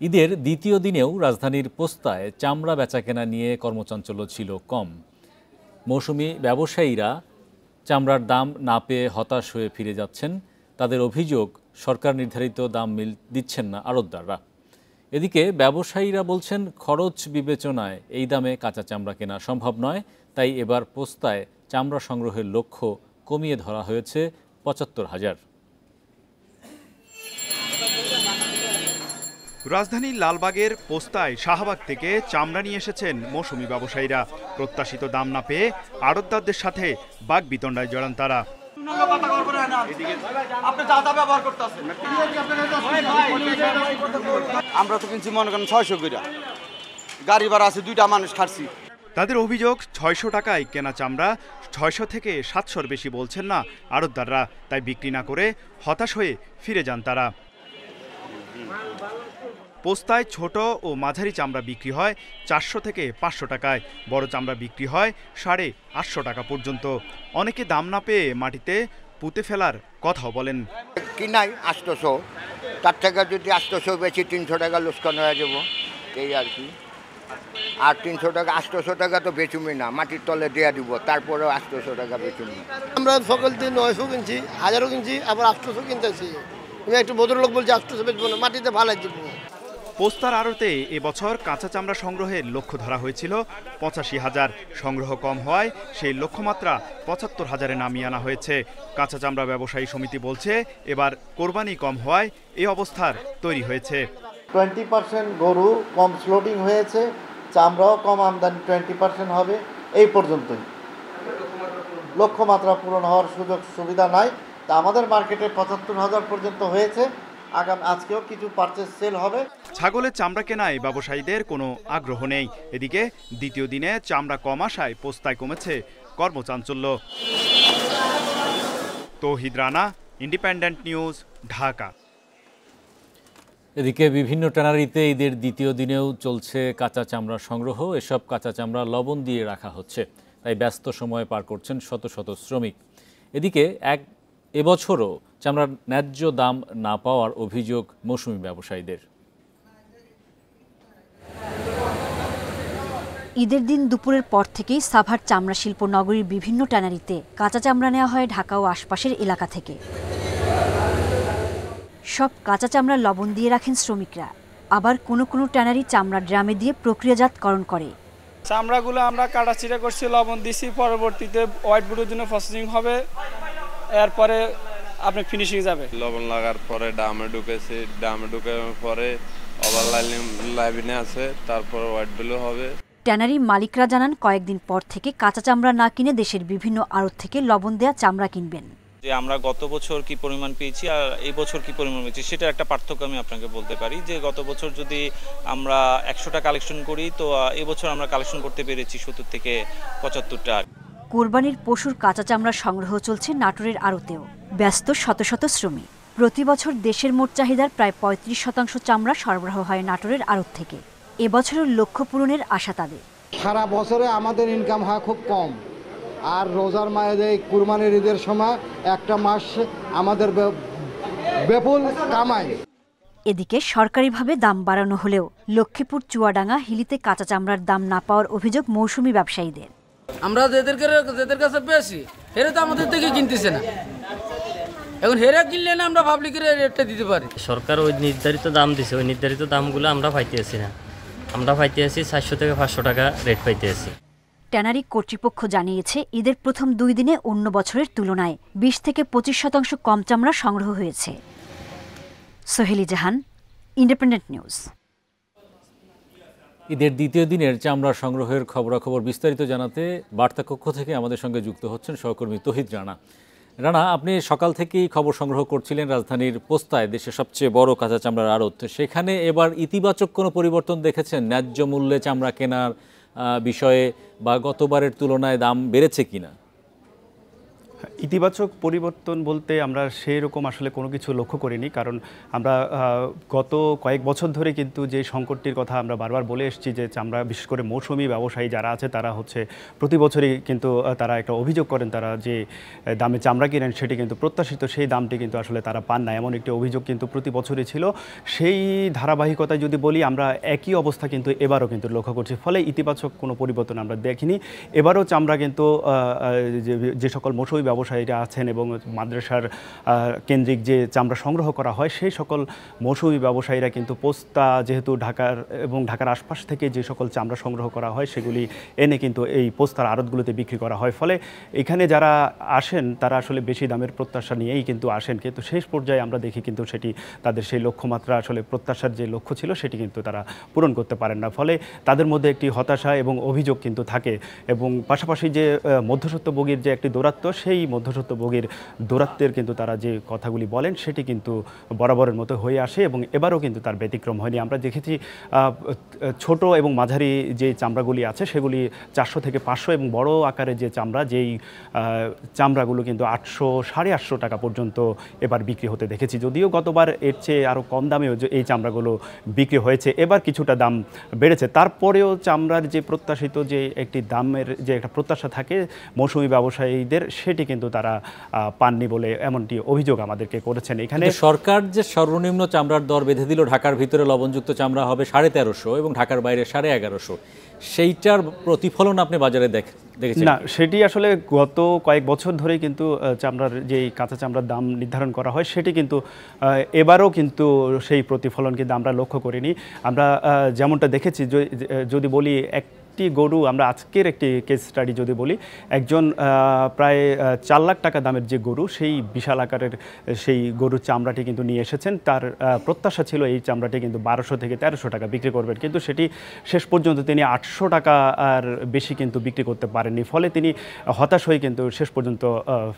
ঈদের দ্বিতীয় দিনেও রাজধানীর পোস্তায় চামড়া বেচাকেনা নিয়ে কর্মচাঞ্চল্য ছিল কম। মৌসুমি ব্যবসায়ীরা চামড়ার দাম না পেয়ে হতাশ হয়ে ফিরে যাচ্ছেন। তাদের অভিযোগ, সরকার নির্ধারিত দাম দিচ্ছেন না আড়তদাররা। এদিকে ব্যবসায়ীরা বলছেন, খরচ বিবেচনায় এই দামে কাঁচা চামড়া কেনা সম্ভব নয়। তাই এবার পোস্তায় চামড়া সংগ্রহের লক্ষ্য কমিয়ে ধরা হয়েছে ৭৫,০০০। রাজধানীর লালবাগের পোস্তায় শাহবাগ থেকে চামড়া নিয়ে এসেছেন মৌসুমি ব্যবসায়ীরা। প্রত্যাশিত দাম না পেয়ে আড়তদারদের সাথে বাকবিতণ্ডায় জড়ান তারা। আমরা তো কিনছি মনে করেন ৬০০ করে, গাড়ি ভাড়া আছে, 2টা মানুষ খাচ্ছি। তাদের অভিযোগ, ৬০০ টাকায় কেনা চামড়া ৬০০ থেকে ৭০০-র বেশি বলছেন না আড়তদাররা। তাই বিক্রি না করে হতাশ হয়ে ফিরে যান তারা। পোস্তায় ছোট ও মাঝারি চামড়া বিক্রি হয় ৪০০ থেকে ৫০০ টাকায়, বড় চামড়া বিক্রি হয় ৮৫০ টাকা পর্যন্ত। অনেকে দাম না পেয়ে মাটিতে পুঁতে ফেলার কথাও বলেন। কিনাই ৮০০, তার থেকে যদি ৮০০ বেশি ৩০০ টাকা লোকসান হয়ে যাব, এই আর কি। আর 300 টাকা ৮০০ টাকা তো বেচুমি না, মাটির তলে দেওয়া দিব, তারপরেও ৮০০ টাকা বেচুমি। আমরা সকল দিন ৯০০ কিনছি, ১০০০ কিনছি, আবার ৮০০ কিনতেছি। আমি একটু ভদ্রলোক বলছি ৮০০ বেচবো না, মাটিতে ভালাই দিব। পোস্তার আড়তে এবছর কাঁচা চামড়া সংগ্রহের লক্ষ্য ধরা হয়েছিল ৮৫,০০০। সংগ্রহ কম হওয়ায় সেই লক্ষ্যমাত্রা ৭৫,০০০-এ নামিয়ে আনা হয়েছে। কাঁচা চামড়া ব্যবসায়ী সমিতি বলছে, এবার কোরবানি কম হওয়ায় এই অবস্থার তৈরি হয়েছে। 20% গরু কম স্লোটিং হয়েছে, চামড়াও কম আমদানি 20% হবে। এই পর্যন্তই, লক্ষ্যমাত্রা পূরণ হওয়ার সুযোগ সুবিধা নাই। তা আমাদের মার্কেটে ৭৫,০০০ পর্যন্ত হয়েছে। আজকেও কিছু পারচেজ সেল হবে। ছাগলের চামড়া কেনায় ব্যবসায়ীদের কোনো আগ্রহ নেই। এদিকে দ্বিতীয় দিনে চামড়া কম আসায় পোস্তায় কমেছে কর্মচাঞ্চল্য। তৌহিদ রানা, ইন্ডিপেন্ডেন্ট নিউজ, ঢাকা। এদিকে বিভিন্ন ট্যানারিতে ঈদের দ্বিতীয় দিনেও চলছে কাঁচা চামড়ার সংগ্রহ। এসব কাঁচা চামড়া লবণ দিয়ে রাখা হচ্ছে, তাই ব্যস্ত সময় পার করছেন শত শত শ্রমিক। এদিকে এবছরও চামড়ার ন্যায্য দাম না পাওয়ার অভিযোগ মৌসুমি ব্যবসায়ীদের। ঈদের দিন দুপুরের পর থেকেই সাভার চামড়া শিল্প নগরীর বিভিন্ন ট্যানারিতে কাঁচা চামড়া নেওয়া হয় ঢাকা ও আশপাশের এলাকা থেকে। সব কাঁচা চামড়া লবণ দিয়ে রাখেন শ্রমিকরা। আবার কোনো কোনো ট্যানারি চামড়া ড্রামে দিয়ে প্রক্রিয়াজাতকরণ করে। চামড়াগুলো আমরা কাটাচিরা করছি, লবণ দিছি, পরবর্তীতে হোয়াইট বোর্ডের জন্য প্রসেসিং হবে, এরপরে আপনি ফিনিশিং যাবে। লবণ লাগার পরে ডামে ঢুকেছি, ডামে ঢুকানোর পরে ওভার লাইনে আছে, তারপর হোয়াইট ব্লু হবে। ট্যানারি মালিকরা জানান, কয়েকদিন পর থেকে কাঁচা চামড়া না কিনে দেশের বিভিন্ন আড়ত থেকে লবণ দেয়া চামড়া কিনবেন। যে আমরা গত বছর কি পরিমাণ পেয়েছি আর এই বছর কি পরিমাণ পেয়েছি, সেটার একটা পার্থক্য আমি আপনাকে বলতে পারি। যে গত বছর যদি আমরা ১০০টা কালেকশন করি, তো এই বছর আমরা কালেকশন করতে পেরেছি ৭০ থেকে ৭৫টা। কোরবানির পশুর কাঁচা চামড়া সংগ্রহ চলছে নাটোরের আড়তেও। ব্যস্ত শত শত শ্রমিক। প্রতি বছর দেশের মোট চাহিদার প্রায় ৩৫% চামড়া সরবরাহ হয় নাটোরের আড়ত থেকে। এবছরের লক্ষ্য পূরণের আশা তাদের। সারা বছরে আমাদের ইনকাম হয় খুব কম, আর রোজার মায়ের কুরবানির ঈদের সময় একটা মাস আমাদের বিপুল কামাই। এদিকে সরকারিভাবে দাম বাড়ানো হলেও লক্ষ্মীপুর, চুয়াডাঙ্গা, হিলিতে কাঁচা চামড়ার দাম না পাওয়ার অভিযোগ মৌসুমি ব্যবসায়ীদের। আমরা যাদের কাছে পেয়েছি, হেরে তো আমাদের থেকে কিনতেছে না। এখন হেরে কিনলে না আমরা পাবলিকের রেটটা দিতে পারি। সরকার ওই নির্ধারিত দাম দিছে, ওই নির্ধারিত দামগুলো আমরা পাইতে আসি না। আমরা পাইতে আসি ৪০০ থেকে ৫০০ টাকা রেট পাইতে আসি। ট্যানারি কর্তৃপক্ষ জানিয়েছে, ঈদের প্রথম 2 দিনে অন্য বছরের তুলনায় ২০ থেকে ২৫% কম চামড়া সংগ্রহ হয়েছে। সোহেলি জাহান, ইন্ডিপেন্ডেন্ট নিউজ। ঈদের দ্বিতীয় দিনের চামড়া সংগ্রহের খবরাখবর বিস্তারিত জানাতে বার্তা কক্ষ থেকে আমাদের সঙ্গে যুক্ত হচ্ছেন সহকর্মী তৌহিদ রানা। রানা, আপনি সকাল থেকেই খবর সংগ্রহ করছিলেন রাজধানীর পোস্তায়, দেশের সবচেয়ে বড় কাঁচা চামড়ার আড়ত। সেখানে এবার ইতিবাচক কোনো পরিবর্তন দেখেছেন ন্যায্য মূল্যে চামড়া কেনার বিষয়ে, বা গতবারের তুলনায় দাম বেড়েছে কিনা? ইতিবাচক পরিবর্তন বলতে আমরা সেই রকম আসলে কোনো কিছু লক্ষ্য করিনি, কারণ আমরা গত কয়েক বছর ধরে কিন্তু যে সংকটটির কথা আমরা বারবার বলে এসেছি যে চামড়া বিশেষ করে মৌসুমি ব্যবসায়ী যারা আছে তারা হচ্ছে প্রতি বছরই কিন্তু তারা একটা অভিযোগ করেন, তারা যে দামে চামড়া কিনেন সেটি কিন্তু প্রত্যাশিত সেই দামটি কিন্তু আসলে তারা পান না, এমন একটি অভিযোগ কিন্তু প্রতি বছরই ছিল। সেই ধারাবাহিকতায় যদি বলি আমরা একই অবস্থা কিন্তু এবারও কিন্তু লক্ষ্য করছি, ফলে ইতিবাচক কোনো পরিবর্তন আমরা দেখিনি। এবারও চামড়া কিন্তু যে সকল মৌসুমি ব্যবসায়ীরা আছেন এবং মাদ্রাসার কেন্দ্রিক যে চামড়া সংগ্রহ করা হয় সেই সকল মৌসুমি ব্যবসায়ীরা কিন্তু পোস্তা যেহেতু ঢাকার এবং ঢাকার আশপাশ থেকে যে সকল চামড়া সংগ্রহ করা হয় সেগুলি এনে কিন্তু এই পোস্তার আড়তগুলোতে বিক্রি করা হয়, ফলে এখানে যারা আসেন তারা আসলে বেশি দামের প্রত্যাশা নিয়েই কিন্তু আসেন, কিন্তু শেষ পর্যায়ে আমরা দেখি কিন্তু সেটি তাদের সেই লক্ষ্যমাত্রা আসলে প্রত্যাশার যে লক্ষ্য ছিল সেটি কিন্তু তারা পূরণ করতে পারেন না, ফলে তাদের মধ্যে একটি হতাশা এবং অভিযোগ কিন্তু থাকে। এবং পাশাপাশি যে মধ্যস্বত্বভোগীর যে একটি দৌরাত্ম্য, সেই মধ্যস্বত্বভোগীর দৌরাত্ম্যের কিন্তু তারা যে কথাগুলি বলেন সেটি কিন্তু বরাবরের মতো হয়ে আসে এবং এবারও কিন্তু তার ব্যতিক্রম হয়নি। আমরা দেখেছি ছোট এবং মাঝারি যে চামড়াগুলি আছে সেগুলি 400 থেকে 500 এবং বড় আকারের যে চামড়া যেই চামড়াগুলো কিন্তু 800 850 টাকা পর্যন্ত এবার বিক্রি হতে দেখেছি, যদিও গতবার এর চেয়ে আরও কম দামেও এই চামড়াগুলো বিক্রি হয়েছে, এবার কিছুটা দাম বেড়েছে। তারপরেও চামড়ার যে প্রত্যাশিত যে একটি দামের যে একটা প্রত্যাশা থাকে মৌসুমি ব্যবসায়ীদের সেটি কিন্তু তারা পাননি বলে এমনটি অভিযোগ আমাদেরকে করেছেন। এখানে সরকার যে সর্বনিম্ন চামড়ার দর বেঁধে দিল, ঢাকার ভিতরে লবণযুক্ত চামড়া হবে 1350 এবং ঢাকার বাইরে 1150, সেইটার প্রতিফলন আপনি বাজারে দেখেছেন না? সেটি আসলে গত কয়েক বছর ধরেই কিন্তু চামড়ার যেই কাঁচা চামড়ার দাম নির্ধারণ করা হয় সেটি কিন্তু এবারও কিন্তু সেই প্রতিফলন কিন্তু আমরা লক্ষ্য করিনি। আমরা যেমনটা দেখেছি, যদি বলি একটি গরু, আমরা আজকের একটি কেস স্টাডি যদি বলি, একজন প্রায় 4 লাখ টাকা দামের যে গরু, সেই বিশাল আকারের সেই গরুর চামড়াটি কিন্তু নিয়ে এসেছেন, তার প্রত্যাশা ছিল এই চামড়াটি কিন্তু 1200 থেকে 1300 টাকা বিক্রি করবেন, কিন্তু সেটি শেষ পর্যন্ত তিনি 800 টাকা আর বেশি কিন্তু বিক্রি করতে পারেননি, ফলে তিনি হতাশ হয়ে কিন্তু শেষ পর্যন্ত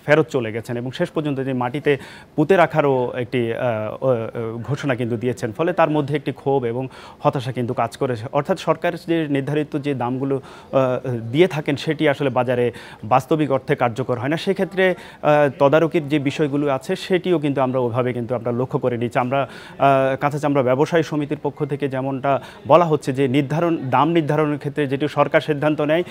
ফেরত চলে গেছেন এবং শেষ পর্যন্ত তিনি মাটিতে পুঁতে রাখারও একটি ঘোষণা কিন্তু দিয়েছেন, ফলে তার মধ্যে একটি ক্ষোভ এবং হতাশা কিন্তু কাজ করেছে। অর্থাৎ সরকার যে নির্ধারিত যে দামগুলো দিয়ে থাকেন সেটি আসলে বাজারে বাস্তবিক অর্থে কার্যকর হয় না, সেক্ষেত্রে তদারকির যে বিষয়গুলো আছে সেটিও কিন্তু আমরা ওইভাবে কিন্তু আমরা লক্ষ্য করে নিচ্ছি। আমরা কাঁচা চামড়া ব্যবসায়ী সমিতির পক্ষ থেকে যেমনটা বলা হচ্ছে যে দাম নির্ধারণের ক্ষেত্রে যেটি সরকার সিদ্ধান্ত নেয়,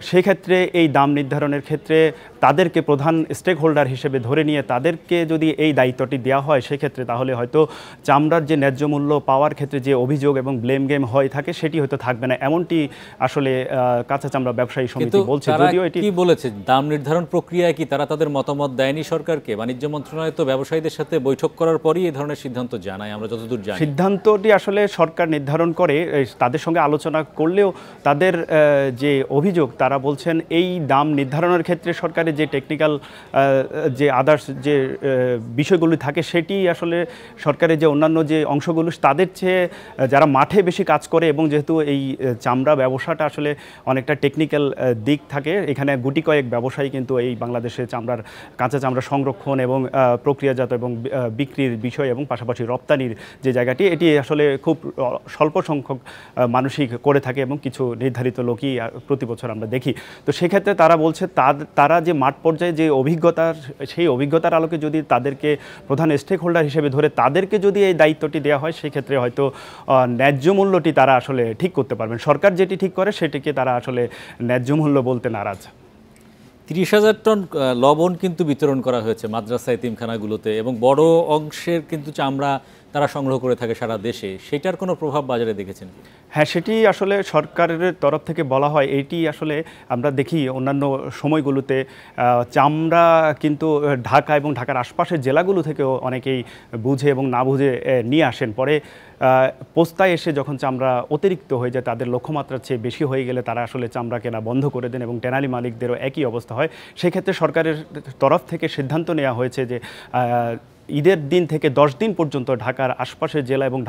সেক্ষেত্রে এই দাম নির্ধারণের ক্ষেত্রে তাদেরকে প্রধান স্টেক হোল্ডার হিসেবে ধরে নিয়ে তাদেরকে যদি এই দায়িত্বটি দেওয়া হয় সেক্ষেত্রে তাহলে হয়তো চামড়ার যে ন্যায্য মূল্য পাওয়ার ক্ষেত্রে যে অভিযোগ এবং ব্লেম গেম হয়ে থাকে সেটি হয়তো থাকবে না, এমনটি আসলে কাঁচা চামড়া ব্যবসায়ী সমিতি বলছে। যদিও এটি কি বলেছে দাম নির্ধারণ প্রক্রিয়ায় কি তারা তাদের মতামত দেয়নি সরকারকে? বাণিজ্য মন্ত্রণালয় তো ব্যবসায়ীদের সাথে বৈঠক করার পরই এই ধরনের সিদ্ধান্ত জানায়, আমরা যতদূর জানি। সিদ্ধান্তটি আসলে সরকার নির্ধারণ করে, তাদের সঙ্গে আলোচনা করলেও তাদের যে অভিযোগ তারা বলছেন এই দাম নির্ধারণের ক্ষেত্রে সরকারের যে টেকনিক্যাল যে আদার্স যে বিষয়গুলি থাকে সেটি আসলে সরকারের যে অন্যান্য যে অংশগুলো তাদের চেয়ে যারা মাঠে বেশি কাজ করে, এবং যেহেতু এই চামড়া ব্যবসাটা আসলে অনেকটা টেকনিক্যাল দিক থাকে, এখানে গুটি কয়েক ব্যবসায়ী কিন্তু এই বাংলাদেশে কাঁচা চামড়া সংরক্ষণ এবং প্রক্রিয়াজাত এবং বিক্রির বিষয় এবং পাশাপাশি রপ্তানির যে জায়গাটি, এটি আসলে খুব স্বল্প সংখ্যক মানুষই করে থাকে এবং কিছু নির্ধারিত লোকই প্রতি বছর আমরা দেখি। তো সেক্ষেত্রে তারা বলছে তারা যে মাঠ পর্যায়ে যে সেই অভিজ্ঞতার আলোকে যদি তাদেরকে প্রধান স্টেক হোল্ডার হিসেবে ধরে তাদেরকে যদি এই দায়িত্বটি দেওয়া হয় সেক্ষেত্রে হয়তো ন্যায্য মূল্যটি তারা আসলে ঠিক করতে পারবেন। সরকার যেটি ঠিক করে সেটিকে তারা আসলে ন্যায্য মূল্য বলতে নারাজ। 30,000 টন লবণ কিন্তু বিতরণ করা হয়েছে মাদ্রাসা এতিমখানাগুলোতে এবং বড় অংশের কিন্তু চামড়া তারা সংগ্রহ করে থাকে সারা দেশে, সেটার কোনো প্রভাব বাজারে দেখেছেন? হ্যাঁ, সেটি আসলে সরকারের তরফ থেকে বলা হয়। এইটি আসলে আমরা দেখি অন্যান্য সময়গুলোতে চামড়া কিন্তু ঢাকা এবং ঢাকার আশপাশের জেলাগুলো থেকেও অনেকেই বুঝে এবং না বুঝে নিয়ে আসেন, পরে পোস্তায় এসে যখন চামড়া অতিরিক্ত হয়ে যায়, তাদের লক্ষ্যমাত্রার চেয়ে বেশি হয়ে গেলে তারা আসলে চামড়া কেনা বন্ধ করে দেন এবং টেনারি মালিকদেরও একই অবস্থা হয়। সেক্ষেত্রে সরকারের তরফ থেকে সিদ্ধান্ত নেওয়া হয়েছে যে ঈদের দিন থেকে 10 দিন পর্যন্ত ঢাকার আশপাশের জেলা এবং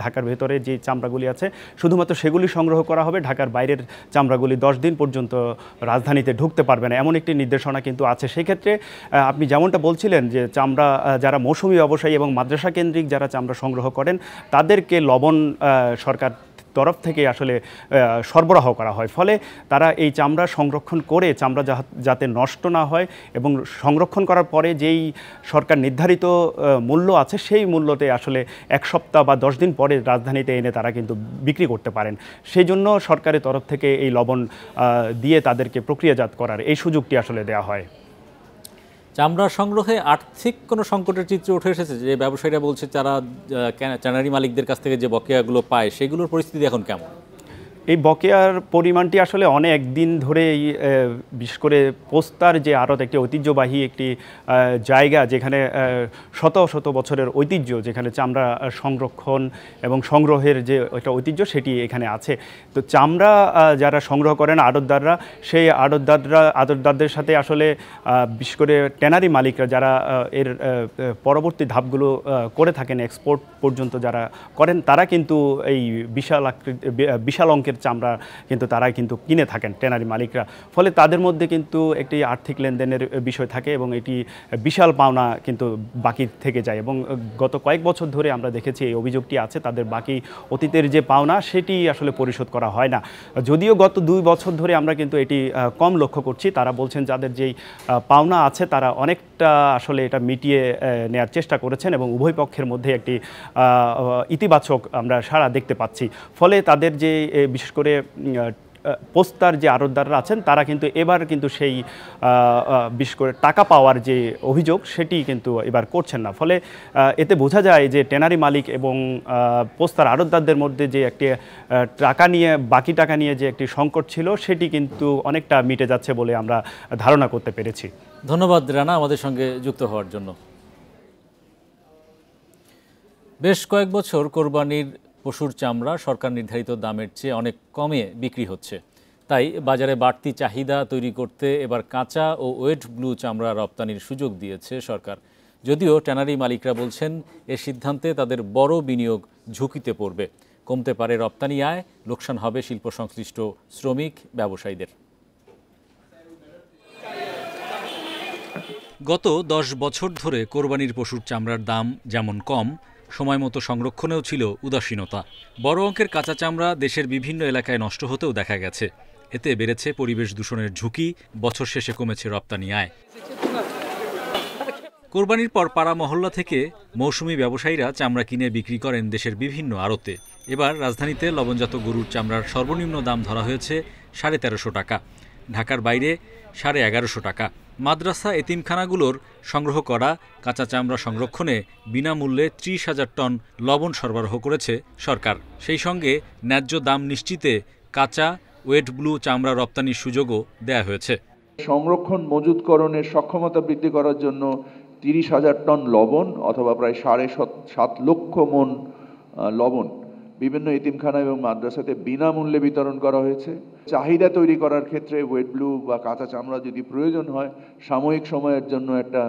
ঢাকার ভেতরে যে চামড়াগুলি আছে শুধুমাত্র সেগুলি সংগ্রহ করা হবে, ঢাকার বাইরের চামড়াগুলি 10 দিন পর্যন্ত রাজধানীতে ঢুকতে পারবে না, এমন একটি নির্দেশনা কিন্তু আছে। সেক্ষেত্রে আপনি যেমনটা বলছিলেন যে চামড়া যারা মৌসুমি ব্যবসায়ী এবং মাদ্রাসা কেন্দ্রিক যারা চামড়া সংগ্রহ করেন তাদেরকে লবণ সরকার তরফ থেকে আসলে সরবরাহ করা হয়। ফলে তারা এই চামড়া সংরক্ষণ করে চামড়া যাতে নষ্ট না হয় এবং সংরক্ষণ করার পরে যেই সরকার নির্ধারিত মূল্য আছে সেই মূল্যতে আসলে 1 সপ্তাহ বা 10 দিন পরে রাজধানীতে এনে তারা কিন্তু বিক্রি করতে পারেন। সেই জন্য সরকারের তরফ থেকে এই লবণ দিয়ে তাদেরকে প্রক্রিয়াজাত করার এই সুযোগটি আসলে দেওয়া হয়। চামড়া সংগ্রহে আর্থিক কোনো সংকটের চিত্র উঠে এসেছে? যে ব্যবসায়ীরা বলছে তারা ট্যানারি মালিকদের কাছ থেকে যে বকেয়াগুলো পায় সেগুলোর পরিস্থিতি এখন কেমন? এই বকেয়ার পরিমাণটি আসলে অনেক দিন ধরে বিশেষ করে পোস্তার যে আড়ত একটি ঐতিহ্যবাহী একটি জায়গা, যেখানে শত শত বছরের ঐতিহ্য, যেখানে চামড়া সংরক্ষণ এবং সংগ্রহের যে একটা ঐতিহ্য সেটি এখানে আছে। তো চামড়া যারা সংগ্রহ করেন আড়তদাররা, সেই আড়তদারদের সাথে আসলে বিশেষ করে ট্যানারি মালিকরা যারা এর পরবর্তী ধাপগুলো করে থাকেন, এক্সপোর্ট পর্যন্ত যারা করেন, তারা কিন্তু এই বিশাল অঙ্কের চামড়া কিন্তু তারাই কিন্তু কিনে থাকেন ট্যানারি মালিকরা। ফলে তাদের মধ্যে কিন্তু একটি আর্থিক লেনদেনের বিষয় থাকে এবং এটি বিশাল পাওনা কিন্তু বাকি থেকে যায়। এবং গত কয়েক বছর ধরে আমরা দেখেছি এই অভিযোগটি আছে, তাদের বাকি অতীতের যে পাওনা সেটি আসলে পরিশোধ করা হয় না। যদিও গত 2 বছর ধরে আমরা কিন্তু এটি কম লক্ষ্য করছি। তারা বলছেন যাদের যেই পাওনা আছে তারা অনেকটা আসলে এটা মিটিয়ে নেওয়ার চেষ্টা করেছেন এবং উভয় পক্ষের মধ্যে একটি ইতিবাচক আমরা সাড়া দেখতে পাচ্ছি। ফলে তাদের যে বিশেষ করে পোস্তার যে আড়তদাররা আছেন তারা কিন্তু এবার কিন্তু সেই বিশেষ করে টাকা পাওয়ার যে অভিযোগ সেটি কিন্তু এবার করছেন না। ফলে এতে বোঝা যায় যে ট্যানারি মালিক এবং পোস্তার আড়তদারদের মধ্যে যে একটি বাকি টাকা নিয়ে যে একটি সংকট ছিল সেটি কিন্তু অনেকটা মিটে যাচ্ছে বলে আমরা ধারণা করতে পেরেছি। ধন্যবাদ রানা আমাদের সঙ্গে যুক্ত হওয়ার জন্য। বেশ কয়েক বছর কোরবানির পশুর চামড়া সরকার নির্ধারিত দামের চেয়ে অনেক কমে বিক্রি হচ্ছে। তাই বাজারে বাড়তি চাহিদা তৈরি করতে এবার কাঁচা ও ওয়েট ব্লু চামড়া রপ্তানির সুযোগ দিয়েছে সরকার। যদিও ট্যানারি মালিকরা বলছেন এ সিদ্ধান্তে তাদের বড় বিনিয়োগ ঝুঁকিতে পড়বে। কমতে পারে রপ্তানি আয়, লোকসান হবে শিল্প সংশ্লিষ্ট শ্রমিক ব্যবসায়ীদের। গত 10 বছর ধরে কোরবানির পশুর চামড়ার দাম যেমন কম, সময়মতো সংরক্ষণেও ছিল উদাসীনতা। বড় অঙ্কের কাঁচা চামড়া দেশের বিভিন্ন এলাকায় নষ্ট হতেও দেখা গেছে। এতে বেড়েছে পরিবেশ দূষণের ঝুঁকি, বছর শেষে কমেছে রপ্তানি আয়। কোরবানির পর পাড়া মহল্লা থেকে মৌসুমি ব্যবসায়ীরা চামড়া কিনে বিক্রি করেন দেশের বিভিন্ন আড়তে। এবার রাজধানীতে লবণজাত গরুর চামড়ার সর্বনিম্ন দাম ধরা হয়েছে 1350 টাকা, ঢাকার বাইরে 1150 টাকা। মাদ্রাসা এতিমখানাগুলোর সংগ্রহ করা কাঁচা চামড়া সংরক্ষণে বিনামূল্যে 30,000 টন লবণ সরবরাহ করেছে সরকার। সেই সঙ্গে ন্যায্য দাম নিশ্চিতে কাঁচা ওয়েট ব্লু চামড়া রপ্তানির সুযোগও দেয়া হয়েছে। সংরক্ষণ মজুতকরণের সক্ষমতা বৃদ্ধি করার জন্য 30,000 টন লবণ অথবা প্রায় 7.5 লক্ষ মণ লবণ বিভিন্ন এতিমখানা এবং মাদ্রাসাতে বিনামূল্যে বিতরণ করা হয়েছে। চাহিদা তৈরি করার ক্ষেত্রে ওয়েট ব্লু বা কাঁচা চামড়া যদি প্রয়োজন হয় সাময়িক সময়ের জন্য একটা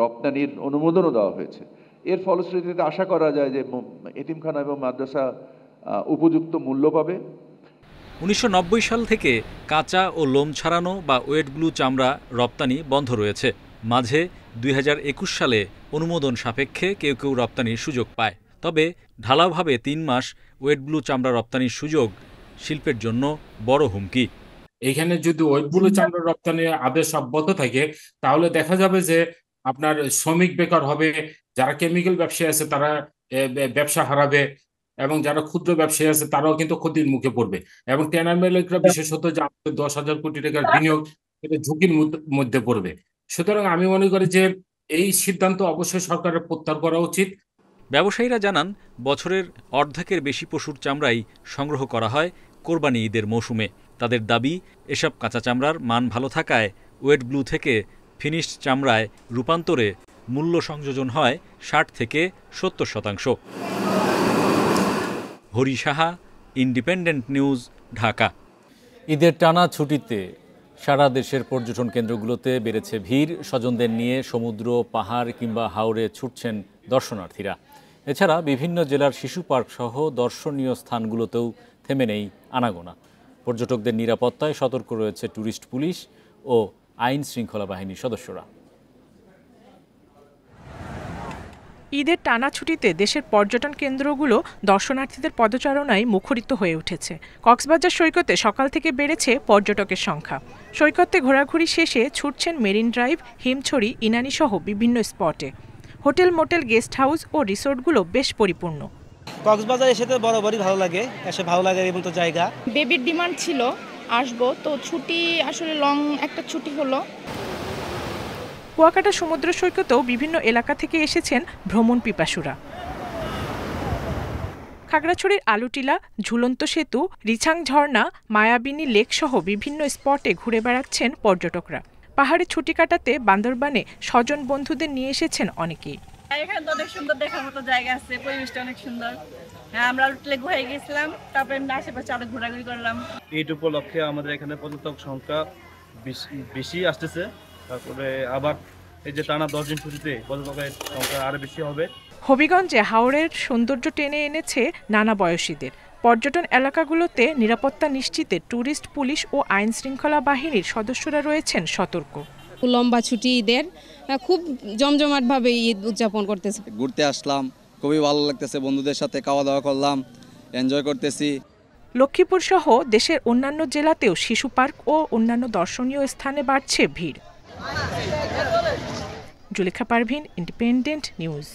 রপ্তানির অনুমোদনও দেওয়া হয়েছে। এর ফলশ্রুতিতে আশা করা যায় যে এতিমখানা এবং মাদ্রাসা উপযুক্ত মূল্য পাবে। 1990 সাল থেকে কাঁচা ও লোম ছাড়ানো বা ওয়েট ব্লু চামড়া রপ্তানি বন্ধ রয়েছে। মাঝে 2021 সালে অনুমোদন সাপেক্ষে কেউ কেউ রপ্তানির সুযোগ পায়। তবে ঢালাওভাবে 3 মাস ওয়েট ব্লু চামড়া রপ্তানির সুযোগ শিল্পের জন্য বড় হুমকি। এইখানে যদি ওয়েট ব্লু চামড়া রপ্তানির আদেশ অব্যাহত থাকে তাহলে দেখা যাবে যে আপনার শ্রমিক বেকার হবে, যারা কেমিক্যাল ব্যবসায়ী আছে তারা ব্যবসা হারাবে এবং যারা ক্ষুদ্র ব্যবসায়ী আছে তারাও কিন্তু ক্ষতির মুখে পড়বে এবং ট্যানারি মালিকরা বিশেষত যে 10,000 কোটি টাকার বিনিয়োগ এটা ঝুঁকির মধ্যে পড়বে। সুতরাং আমি মনে করি যে এই সিদ্ধান্ত অবশ্যই সরকারের প্রত্যাহার করা উচিত। ব্যবসায়ীরা জানান বছরের অর্ধেকের বেশি পশুর চামড়াই সংগ্রহ করা হয় কোরবানি ঈদের মৌসুমে। তাদের দাবি এসব কাঁচা চামড়ার মান ভালো থাকায় ওয়েট ব্লু থেকে ফিনিশড চামড়ায় রূপান্তরে মূল্য সংযোজন হয় 60 থেকে 70%। Hari Saha, independent news, Dhaka. ঈদের টানা ছুটিতে সারা দেশের পর্যটন কেন্দ্রগুলোতে বেড়েছে ভিড়। স্বজনদের নিয়ে সমুদ্র, পাহাড় কিংবা হাওরে ছুটছেন দর্শনার্থীরা। এছাড়া বিভিন্ন জেলার শিশু পার্ক সহ দর্শনীয় স্থানগুলোতেও থেমে নেই আনাগোনা। পর্যটকদের নিরাপত্তায় সতর্ক রয়েছে ট্যুরিস্ট পুলিশ ও আইন শৃঙ্খলা বাহিনীর সদস্যরা। ঈদের টানা ছুটিতে দেশের পর্যটন কেন্দ্রগুলো দর্শনার্থীদের পদচারণায় মুখরিত হয়ে উঠেছে। কক্সবাজার সৈকতে সকাল থেকে বেড়েছে পর্যটকের সংখ্যা। সৈকতে ঘোরাঘুরি শেষে ছুটছেন মেরিন ড্রাইভ, হিমছড়ি, ইনানি সহ বিভিন্ন স্পটে। হোটেল, মোটেল, গেস্ট হাউস ও রিসোর্টগুলো বেশ পরিপূর্ণ। কক্সবাজার এসে তো বরাবরই ভালো লাগে, এসে ভালো লাগে এই মতো জায়গা। বেবির ডিমান্ড ছিল আসবো, তো ছুটি আসলে লং একটা ছুটি হলো। কুয়াকাটা সমুদ্র সৈকতেও বিভিন্ন এলাকা থেকে এসেছেন ভ্রমণ পিপাসুরা। খাগড়াছড়ির আলুটিলা, ঝুলন্ত সেতু, রিছাং ঝর্ণা, মায়াবিনী লেক সহ বিভিন্ন স্পটে ঘুরে বেড়াচ্ছেন পর্যটকরা। পাহাড়ে ছুটি কাটাতে বান্দরবানে স্বজন বন্ধুদের নিয়ে এসেছেন অনেকেই। এখানে তো অনেক সুন্দর দেখার মতো জায়গা আছে, পরিবেশটা অনেক সুন্দর। হ্যাঁ, আমরা আলুটিলা ঘুরে গেছিলাম, তারপরে আশেপাশে আরো ঘোরাঘুরি করলাম। ঈদ উপলক্ষে আমাদের এখানে পর্যটক সংখ্যা বেশি আসতেছে। তারপরে আবার এই যে টানা 10 দিন ছুটিতে পর্যটকের সংখ্যা আরো বেশি হবে। হবিগঞ্জে হাওরের সৌন্দর্য টেনে এনেছে নানা বয়সীদের। পর্যটন এলাকাগুলোতে নিরাপত্তা নিশ্চিতে ট্যুরিস্ট পুলিশ ও আইন শৃঙ্খলা বাহিনীর সদস্যরা রয়েছেন সতর্ক। লম্বা ছুটি ঈদের খুব জমজমাটভাবে ঈদ উদযাপন করতেছে। ঘুরতে আসলাম, খুবই ভালো লাগতেছে, বন্ধুদের সাথে খাওয়া দাওয়া করলাম, এনজয় করতেছি। লক্ষ্মীপুর সহ দেশের অন্যান্য জেলাতেও শিশু পার্ক ও অন্যান্য দর্শনীয় স্থানে বাড়ছে ভিড়। Zulekha Parvin, Independent News.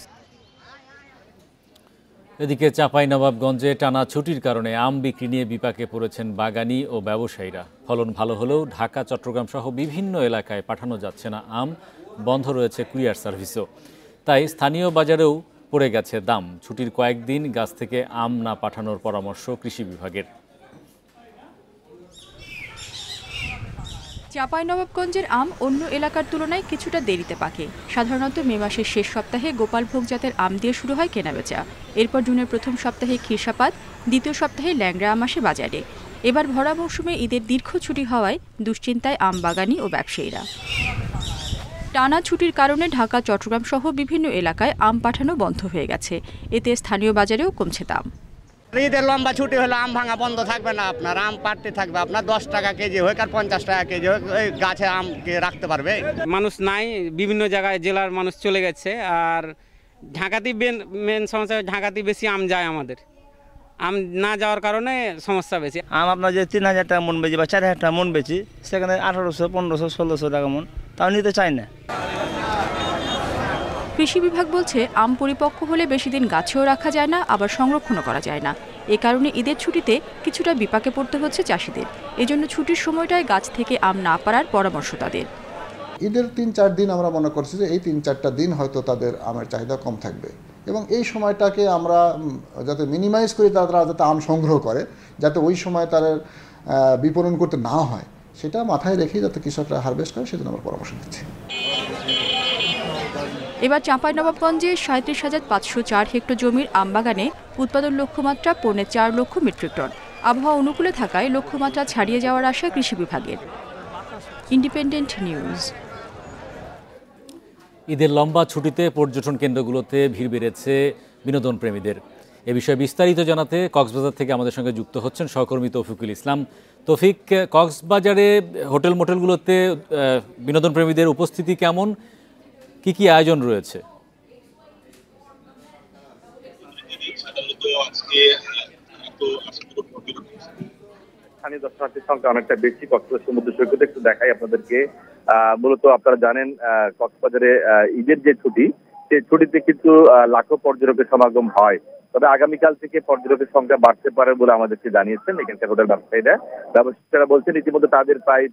এদিকে চাঁপাইনবাবগঞ্জে টানা ছুটির কারণে আম বিক্রি নিয়ে বিপাকে পড়েছেন বাগানি ও ব্যবসায়ীরা। ফলন ভালো হলেও ঢাকা, চট্টগ্রাম সহ বিভিন্ন এলাকায় পাঠানো যাচ্ছে না আম, বন্ধ রয়েছে কুরিয়ার সার্ভিসও। তাই স্থানীয় বাজারেও পড়ে গেছে দাম। ছুটির কয়েকদিন গাছ থেকে আম না পাঠানোর পরামর্শ কৃষি বিভাগের। চাঁপাইনবাবগঞ্জের আম অন্য এলাকার তুলনায় কিছুটা দেরিতে পাকে। সাধারণত মে মাসের শেষ সপ্তাহে গোপালভোগ জাতের আম দিয়ে শুরু হয় কেনাবেচা। এরপর জুনের প্রথম সপ্তাহে খিরসাপাত, দ্বিতীয় সপ্তাহে ল্যাংড়া আম আসে বাজারে। এবার ভরা মৌসুমে ঈদের দীর্ঘ ছুটি হওয়ায় দুশ্চিন্তায় আম বাগানি ও ব্যবসায়ীরা। টানা ছুটির কারণে ঢাকা, চট্টগ্রাম সহ বিভিন্ন এলাকায় আম পাঠানো বন্ধ হয়ে গেছে। এতে স্থানীয় বাজারেও কমছে দাম। ঈদের লম্বা ছুটি হলে আম ভাঙা বন্ধ থাকবে না, আপনার আম পাড়তে থাকবে। আপনার 10 টাকা কেজি হোক আর 50 টাকা কেজি হোক, ওই গাছে আমকে রাখতে পারবে মানুষ নাই। বিভিন্ন জায়গায় জেলার মানুষ চলে গেছে। আর ঢাকাতেই মেন সমস্যা, ঢাকাতেই বেশি আম যায়। আমাদের আম না যাওয়ার কারণে সমস্যা বেশি। আম আপনার যে 3000 টাকা মন বেচি বা 4000 টাকা মন বেচি, সেখানে 1800, 1500, 1600 টাকা মন, তাও নিতে চাই না। কৃষি বিভাগ বলছে আম পরিপক্ক হলে বেশি দিন গাছেও রাখা যায় না, আবার সংরক্ষণও করা যায় না। এ কারণে ঈদের ছুটিতে কিছুটা বিপাকে পড়তে হচ্ছে চাষিদের। এজন্য ছুটির সময়টায় গাছ থেকে আম না পাড়ার পরামর্শ তাদের। ঈদের 3-4 দিন আমরা মনে করছি যে এই 3-4টা দিন হয়তো তাদের আমের চাহিদা কম থাকবে, এবং এই সময়টাকে আমরা যাতে মিনিমাইজ করি, তারা যাতে আম সংগ্রহ করে, যাতে ওই সময় তারা বিপণন করতে না হয়, সেটা মাথায় রেখে যাতে কৃষকরা হারভেস্ট করে, সেজন্য আমরা পরামর্শ দিচ্ছি। এবার চাঁপাইনবাবগঞ্জে 37,504 হেক্টর জমির আমবাগানে উৎপাদন লক্ষ্যমাত্রা 4.5 লক্ষ মেট্রিক টন। আবহাওয়া অনুকূলে থাকায় লক্ষ্যমাত্রা ছাড়িয়ে যাওয়ার আশা কৃষি বিভাগের। Independent news. ঈদের লম্বা ছুটিতে পর্যটন কেন্দ্রগুলোতে ভিড় বেড়েছে বিনোদন প্রেমীদের। এ বিষয়ে বিস্তারিত জানাতে কক্সবাজার থেকে আমাদের সঙ্গে যুক্ত হচ্ছেন সহকর্মী তৌফিকুল ইসলাম। তৌফিক, কক্সবাজারে হোটেল মোটেলগুলোতে বিনোদন প্রেমীদের উপস্থিতি কেমন, কি কি আয়োজন রয়েছে? স্থানীয় দর্শনার্থীর সংখ্যা অনেকটা বেশি কক্সবাজার সমুদ্র সৈকতে। একটু দেখাই আপনাদেরকে। মূলত আপনারা জানেন কক্সবাজারে ঈদের যে ছুটি, সেই ছুটিতে কিন্তু লাখো পর্যটকের সমাগম হয়। তবে আগামীকাল থেকে পর্যটকের সংখ্যা বাড়তে পারে বলে আমাদেরকে জানিয়েছেন এখানকার হোটেল ব্যবসায়ীরা বলছেন ইতিমধ্যে তাদের প্রায়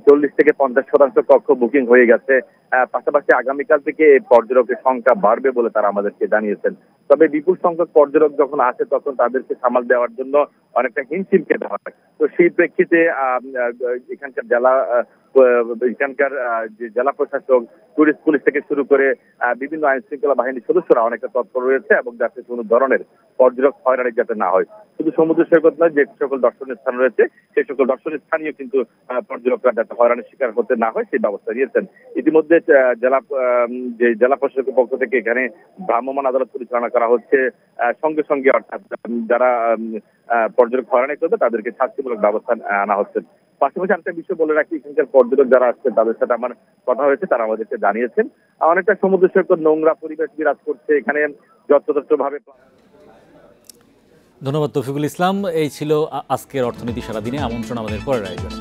40 থেকে 50% কক্ষ বুকিং হয়ে গেছে। পাশাপাশি আগামীকাল থেকে পর্যটকের সংখ্যা বাড়বে বলে তারা আমাদেরকে জানিয়েছেন। তবে বিপুল সংখ্যক পর্যটক যখন আসে তখন তাদেরকে সামাল দেওয়ার জন্য অনেকটা হিমশিম খেতে হয়। তো সেই প্রেক্ষিতে এখানকার যে জেলা প্রশাসক, টুরিস্ট পুলিশ থেকে শুরু করে বিভিন্ন আইন শৃঙ্খলা বাহিনীর সদস্যরা অনেকটা তৎপর রয়েছে, এবং যাতে কোনো ধরনের পর্যটক হয়রানি যাতে না হয়। শুধু সমুদ্র সৈকত নয়, যে সকল দর্শনীয় স্থান রয়েছে সেই সকল দর্শনীয় স্থানীয় কিন্তু পর্যটকরা যাতে হয়রানির শিকার হতে না হয় সেই ব্যবস্থা নিয়েছেন। ইতিমধ্যে জেলা প্রশাসকের পক্ষ থেকে এখানে ভ্রাম্যমাণ আদালত পরিচালনা করা হচ্ছে। সঙ্গে সঙ্গে অর্থাৎ যারা পর্যটক হয়রানি করবে তাদেরকে শাস্তিমূলক ব্যবস্থা আনা হচ্ছে। পাশাপাশি একটা বিষয় বলে রাখি, এখানকার পর্যটক যারা আসছেন তাদের সাথে আমার কথা হয়েছে, তারা আমাদেরকে জানিয়েছেন অনেকটা সমুদ্র সৈকত নোংরা পরিবেশ বিরাজ করছে এখানে যত্রতত্রভাবে। ধন্যবাদ তৌফিকুল ইসলাম। এই ছিল আজকের অর্থনীতি সারাদিনে। আমন্ত্রণ আমাদের পরের আয়োজন।